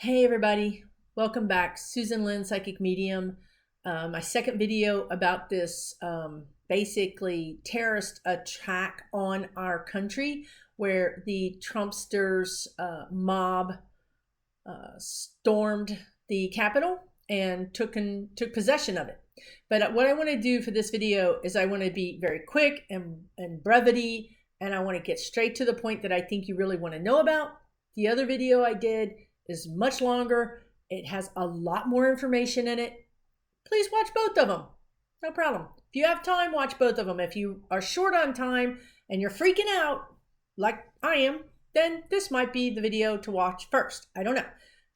Hey everybody, welcome back. Susan Lynn, Psychic Medium. My second video about this basically terrorist attack on our country where the Trumpsters mob stormed the Capitol and took possession of it. But what I want to do for this video is I want to be very quick and brevity, and I want to get straight to the point that I think you really want to know about. The other video I did is much longer. It has a lot more information in it. Please watch both of them. No problem. If you have time, watch both of them. If you are short on time and you're freaking out like I am, then this might be the video to watch first. I don't know.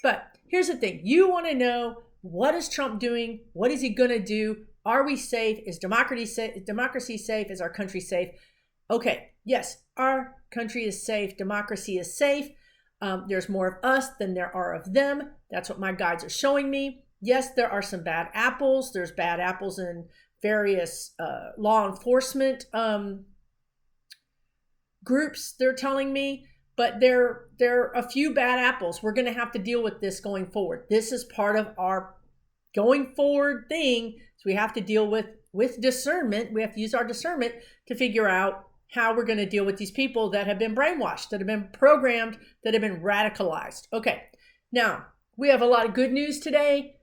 But here's the thing. You want to know, what is Trump doing? What is he going to do? Are we safe? Is democracy safe? Is our country safe? Okay, yes, our country is safe. Democracy is safe. There's more of us than there are of them. That's what my guides are showing me. Yes, there are some bad apples. There's bad apples in various law enforcement groups, they're telling me. But there are a few bad apples. We're going to have to deal with this going forward. This is part of our going forward thing. So we have to deal with discernment. We have to use our discernment to figure out how we're going to deal with these people that have been brainwashed, that have been programmed, that have been radicalized. Okay, now we have a lot of good news today.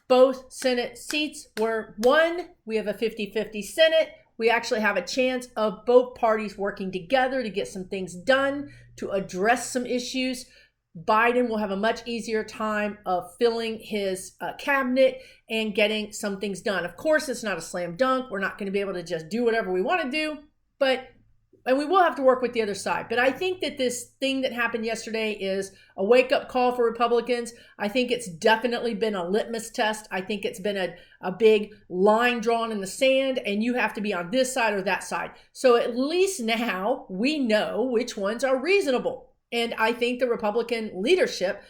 Both Senate seats were won. We have a 50-50 Senate. We actually have a chance of both parties working together to get some things done, to address some issues. Biden will have a much easier time of filling his cabinet and getting some things done. Of course, it's not a slam dunk. We're not going to be able to just do whatever we want to do. And we will have to work with the other side. But I think that this thing that happened yesterday is a wake-up call for Republicans. I think it's definitely been a litmus test. I think it's been a big line drawn in the sand, and you have to be on this side or that side. So at least now we know which ones are reasonable. And I think the Republican leadership,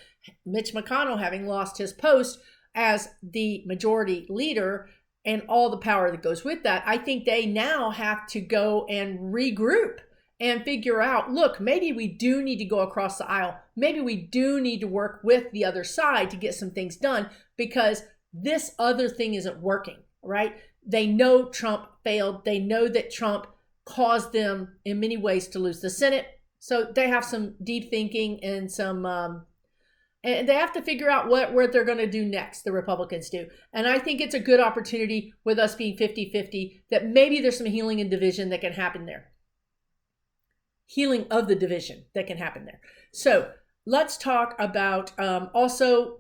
Mitch McConnell having lost his post as the majority leader, and all the power that goes with that, I think they now have to go and regroup and figure out, look, maybe we do need to go across the aisle. Maybe we do need to work with the other side to get some things done, because this other thing isn't working, right? They know Trump failed. They know that Trump caused them in many ways to lose the Senate. So they have some deep thinking and and they have to figure out what they're going to do next, the Republicans do. And I think it's a good opportunity with us being 50-50 that maybe there's some healing and division that can happen there. Healing of the division that can happen there. So let's talk about also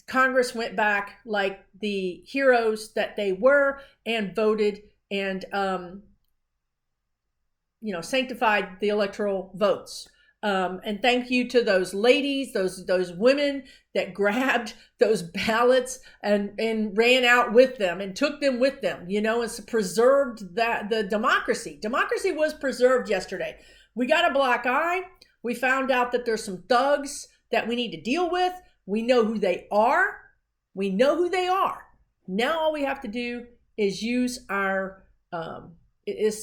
Congress went back like the heroes that they were and voted and sanctified the electoral votes. And thank you to those ladies, those women that grabbed those ballots and ran out with them and took them with them, and preserved the democracy. Democracy was preserved yesterday. We got a black eye. We found out that there's some thugs that we need to deal with. We know who they are. Now all we have to do is use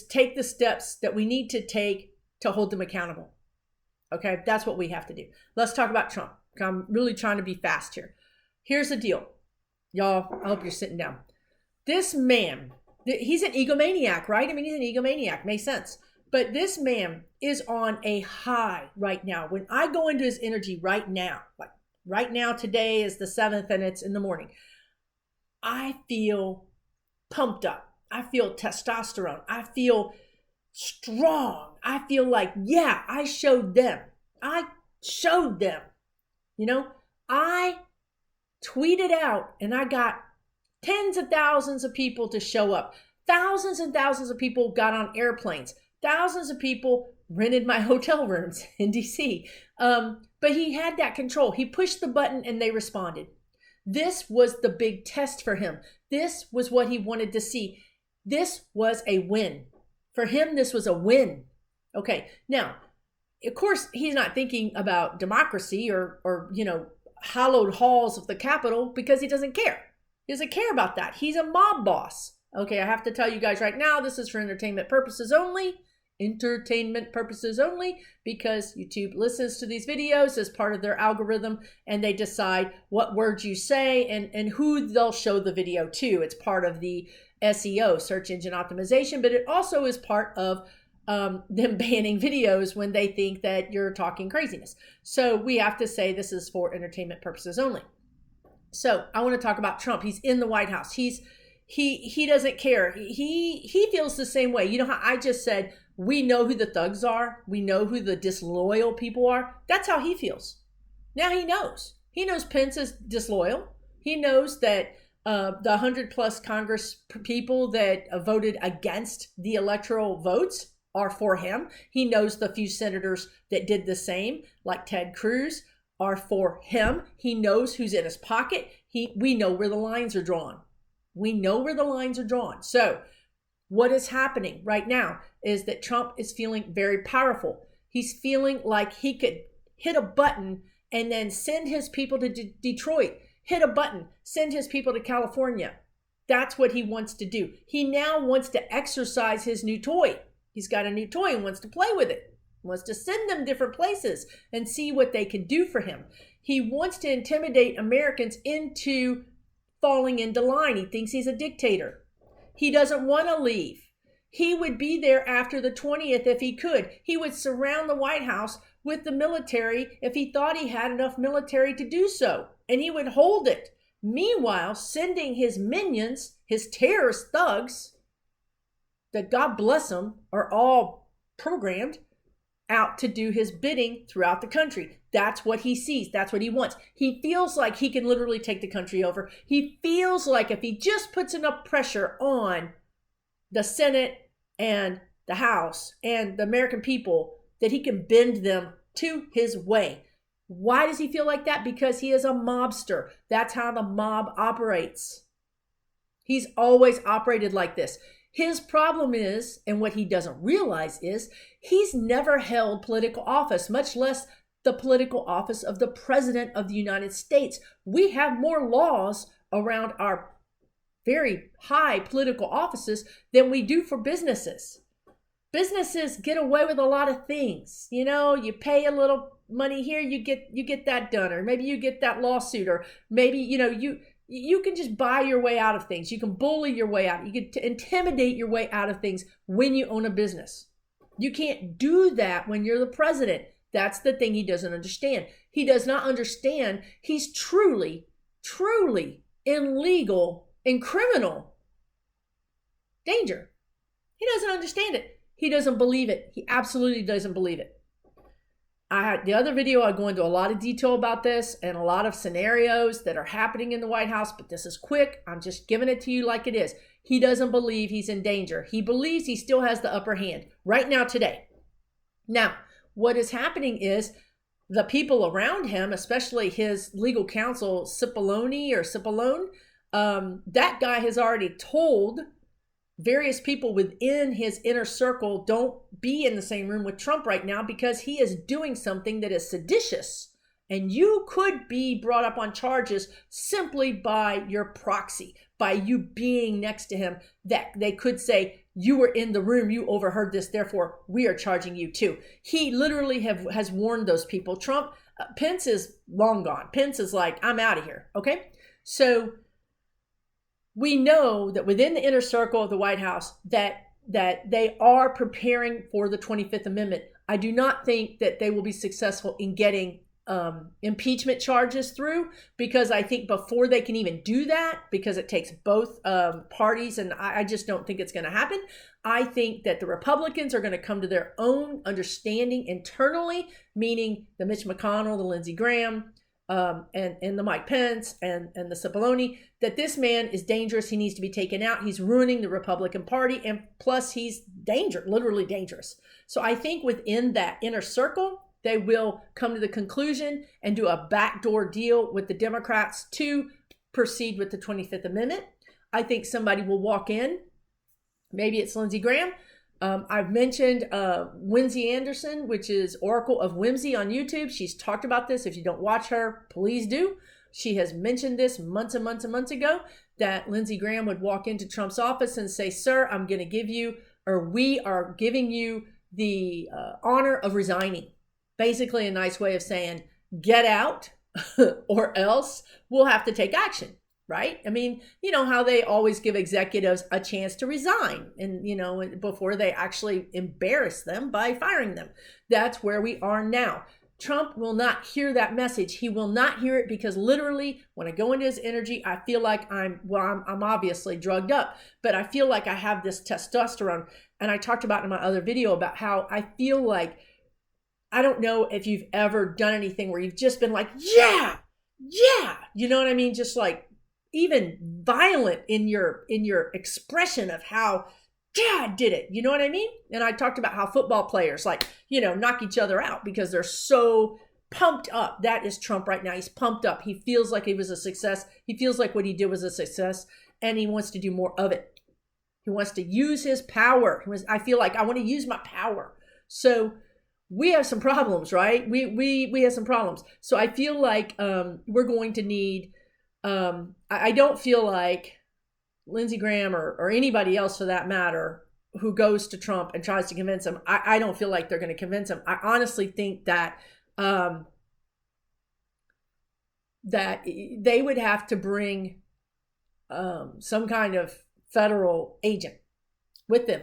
take the steps that we need to take to hold them accountable. Okay, that's what we have to do. Let's talk about Trump. I'm really trying to be fast here. Here's the deal. Y'all, I hope you're sitting down. This man, he's an egomaniac, right? I mean, he's an egomaniac. Makes sense. But this man is on a high right now. When I go into his energy right now, like right now, today is the 7th and it's in the morning, I feel pumped up. I feel testosterone. I feel strong. I feel like, yeah, I showed them. I tweeted out and I got tens of thousands of people to show up. Thousands and thousands of people got on airplanes. Thousands of people rented my hotel rooms in DC. But he had that control. He pushed the button and they responded. This was the big test for him. This was what he wanted to see. This was a win. For him, this was a win. Okay, now, of course, he's not thinking about democracy or hallowed halls of the Capitol because he doesn't care. He doesn't care about that. He's a mob boss. Okay, I have to tell you guys right now, this is for entertainment purposes only. entertainment purposes only, because YouTube listens to these videos as part of their algorithm, and they decide what words you say and who they'll show the video to. It's part of the SEO, search engine optimization, but it also is part of them banning videos when they think that you're talking craziness. So we have to say this is for entertainment purposes only. So I want to talk about Trump. He's in the White House. He doesn't care. He feels the same way. You know how I just said, we know who the thugs are. We know who the disloyal people are. That's how he feels. Now he knows. He knows Pence is disloyal. He knows that the 100+ Congress people that voted against the electoral votes are for him. He knows the few senators that did the same, like Ted Cruz, are for him. He knows who's in his pocket. We know where the lines are drawn. We know where the lines are drawn. So what is happening right now is that Trump is feeling very powerful. He's feeling like he could hit a button and then send his people to Detroit, hit a button, send his people to California. That's what he wants to do. He now wants to exercise his new toy. He's got a new toy and wants to play with it. He wants to send them different places and see what they can do for him. He wants to intimidate Americans into falling into line. He thinks he's a dictator. He doesn't want to leave. He would be there after the 20th if he could. He would surround the White House with the military if he thought he had enough military to do so, and he would hold it. Meanwhile, sending his minions, his terrorist thugs, that God bless them, are all programmed out to do his bidding throughout the country. That's what he sees. That's what he wants. He feels like he can literally take the country over. He feels like if he just puts enough pressure on the Senate and the House and the American people, that he can bend them to his way. Why does he feel like that? Because he is a mobster. That's how the mob operates. He's always operated like this. His problem is, and what he doesn't realize is, he's never held political office, much less the political office of the President of the United States. We have more laws around our very high political offices than we do for businesses. Businesses get away with a lot of things. You know, you pay a little money here, you get that done, or maybe you get that lawsuit, or maybe, you can just buy your way out of things. You can bully your way out. You can intimidate your way out of things when you own a business. You can't do that when you're the president. That's the thing he doesn't understand. He does not understand he's truly, truly in legal and criminal danger. He doesn't understand it. He doesn't believe it. He absolutely doesn't believe it. The other video, I go into a lot of detail about this and a lot of scenarios that are happening in the White House, but this is quick. I'm just giving it to you like it is. He doesn't believe he's in danger. He believes he still has the upper hand right now, today. Now, what is happening is the people around him, especially his legal counsel, Cipollone, that guy has already told various people within his inner circle, don't be in the same room with Trump right now because he is doing something that is seditious. And you could be brought up on charges simply by your proxy, by you being next to him, that they could say, you were in the room, you overheard this, therefore we are charging you too. He literally has warned those people. Pence is long gone. Pence is like, I'm out of here. Okay. So we know that within the inner circle of the White House that they are preparing for the 25th Amendment. I do not think that they will be successful in getting impeachment charges through, because I think before they can even do that, because it takes both parties, and I just don't think it's going to happen. I think that the Republicans are going to come to their own understanding internally, meaning the Mitch McConnell, the Lindsey Graham, and the Mike Pence and the Cipollone, that this man is dangerous. He needs to be taken out. He's ruining the Republican Party, and plus he's literally dangerous. So I think within that inner circle, they will come to the conclusion and do a backdoor deal with the Democrats to proceed with the 25th Amendment. I think somebody will walk in. Maybe it's Lindsey Graham. I've mentioned Whimsy Anderson, which is Oracle of Whimsy on YouTube. She's talked about this. If you don't watch her, please do. She has mentioned this months and months and months ago, that Lindsey Graham would walk into Trump's office and say, sir, I'm going to give you, or we are giving you honor of resigning. Basically a nice way of saying, get out or else we'll have to take action, right? I mean, you know how they always give executives a chance to resign and, you know, before they actually embarrass them by firing them. That's where we are now. Trump will not hear that message. He will not hear it because literally when I go into his energy, I feel like I'm obviously drugged up, but I feel like I have this testosterone. And I talked about in my other video about how I feel like, I don't know if you've ever done anything where you've just been like, yeah, you know what I mean? Just like even violent in your expression of how, yeah, I did it. You know what I mean? And I talked about how football players like, you know, knock each other out because they're so pumped up. That is Trump right now. He's pumped up. He feels like he was a success. He feels like what he did was a success and he wants to do more of it. He wants to use his power. I feel like I want to use my power. So we have some problems, right? We have some problems. So I feel like we're going to need, I don't feel like Lindsey Graham or anybody else for that matter who goes to Trump and tries to convince him, I don't feel like they're going to convince him. I honestly think that that they would have to bring some kind of federal agent with them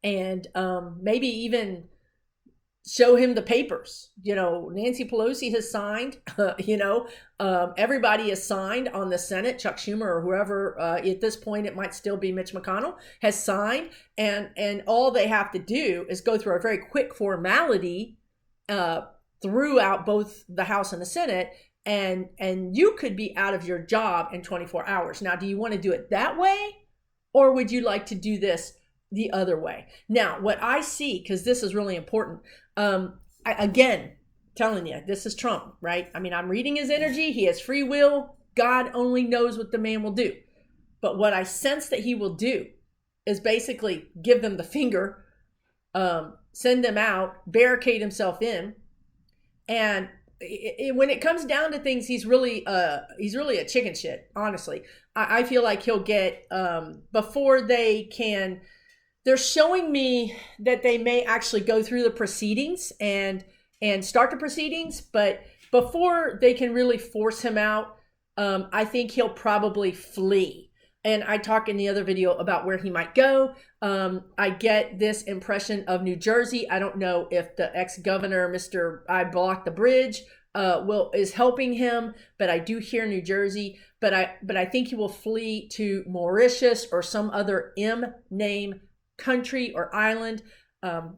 and maybe even show him the papers. You know, Nancy Pelosi has signed, everybody has signed on the Senate, Chuck Schumer or whoever, at this point, it might still be Mitch McConnell, has signed. And all they have to do is go through a very quick formality throughout both the House and the Senate. And you could be out of your job in 24 hours. Now, do you want to do it that way? Or would you like to do this the other way? Now, what I see, because this is really important, again, telling you, this is Trump, right? I mean, I'm reading his energy. He has free will. God only knows what the man will do. But what I sense that he will do is basically give them the finger, send them out, barricade himself in. And when it comes down to things, he's really a chicken shit, honestly. I feel like he'll get, before they can, they're showing me that they may actually go through the proceedings and start the proceedings, but before they can really force him out, I think he'll probably flee. And I talk in the other video about where he might go. I get this impression of New Jersey. I don't know if the ex-governor, Mr. I blocked the bridge, is helping him, but I do hear New Jersey. But I think he will flee to Mauritius or some other M-name country or island.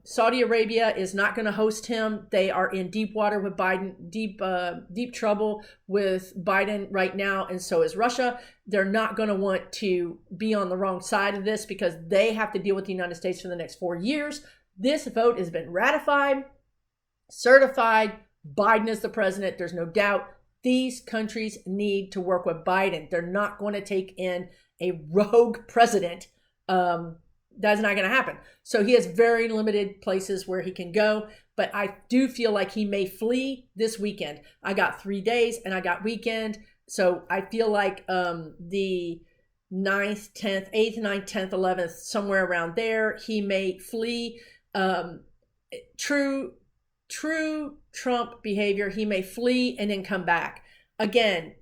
Saudi Arabia is not going to host him. They are in deep water with Biden, deep trouble with Biden right now, and so is Russia. They're not going to want to be on the wrong side of this because they have to deal with the United States for the next 4 years. This vote has been ratified, certified. Biden is the president. There's no doubt. These countries need to work with Biden. They're not going to take in a rogue president. That's not going to happen. So he has very limited places where he can go, but I do feel like he may flee this weekend. I got 3 days and I got weekend. So I feel like the 9th, 10th, 8th, 9th, 10th, 11th, somewhere around there, he may flee. True Trump behavior, he may flee and then come back. Again,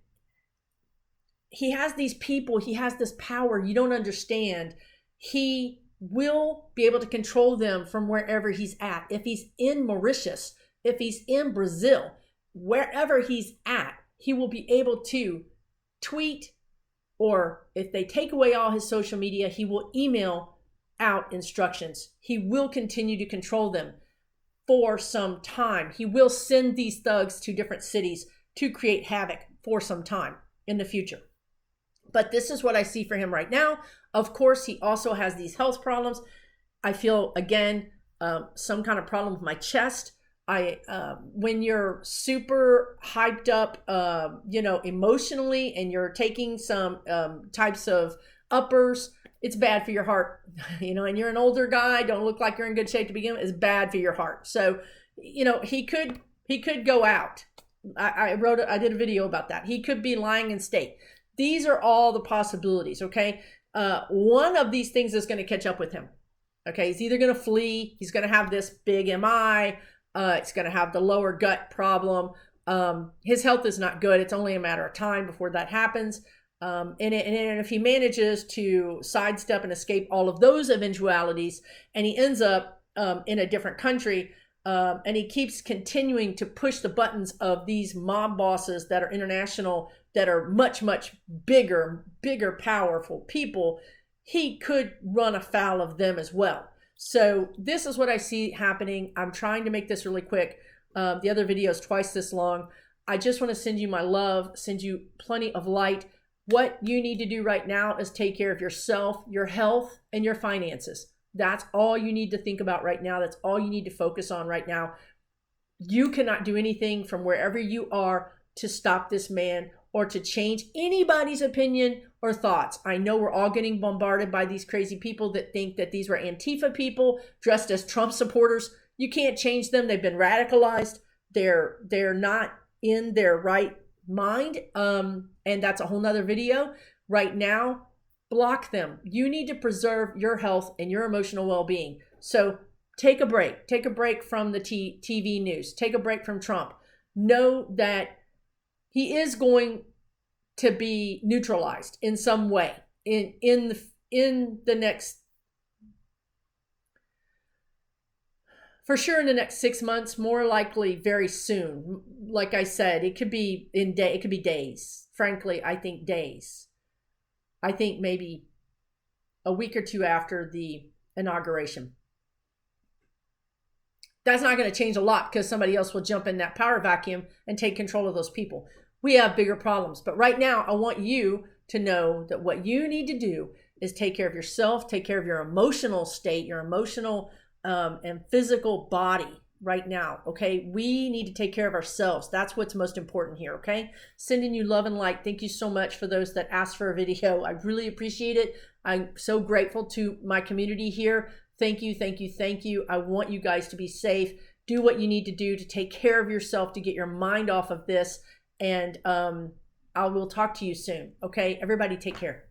he has these people, he has this power you don't understand. He will be able to control them from wherever he's at. If he's in Mauritius, if he's in Brazil, wherever he's at, he will be able to tweet, or if they take away all his social media, he will email out instructions. He will continue to control them for some time. He will send these thugs to different cities to create havoc for some time in the future. But this is what I see for him right now. Of course, he also has these health problems. I feel, again, some kind of problem with my chest. When you're super hyped up, emotionally, and you're taking some types of uppers, it's bad for your heart, and you're an older guy, don't look like you're in good shape to begin with, it's bad for your heart. So, he could go out. I did a video about that. He could be lying in state. These are all the possibilities, okay? One of these things is going to catch up with him, Okay, he's either going to flee, he's going to have this big MI, it's going to have the lower gut problem. His health is not good. It's only a matter of time before that happens. And if he manages to sidestep and escape all of those eventualities, and he ends up in a different country, and he keeps continuing to push the buttons of these mob bosses that are international, that are much, much bigger, powerful people, he could run afoul of them as well. So this is what I see happening. I'm trying to make this really quick. The other video is twice this long. I just want to send you my love, send you plenty of light. What you need to do right now is take care of yourself, your health, and your finances. That's all you need to think about right now. That's all you need to focus on right now. You cannot do anything from wherever you are to stop this man or to change anybody's opinion or thoughts. I know we're all getting bombarded by these crazy people that think that these were Antifa people dressed as Trump supporters. You can't change them. They've been radicalized. They're not in their right mind. And that's a whole nother video. Right now, block them. You need to preserve your health and your emotional well-being. So take a break. Take a break from the TV news. Take a break from Trump. Know that he is going to be neutralized in some way in the next, for sure in the next 6 months, more likely very soon. Like I said, it could be it could be days. Frankly, I think days. I think maybe a week or two after the inauguration. That's not going to change a lot because somebody else will jump in that power vacuum and take control of those people. We have bigger problems. But right now, I want you to know that what you need to do is take care of yourself, take care of your emotional state, your emotional and physical body right now, okay? We need to take care of ourselves. That's what's most important here, okay? Sending you love and light. Thank you so much for those that asked for a video. I really appreciate it. I'm so grateful to my community here. Thank you, thank you, thank you. I want you guys to be safe. Do what you need to do to take care of yourself, to get your mind off of this. And I will talk to you soon, okay? Everybody take care.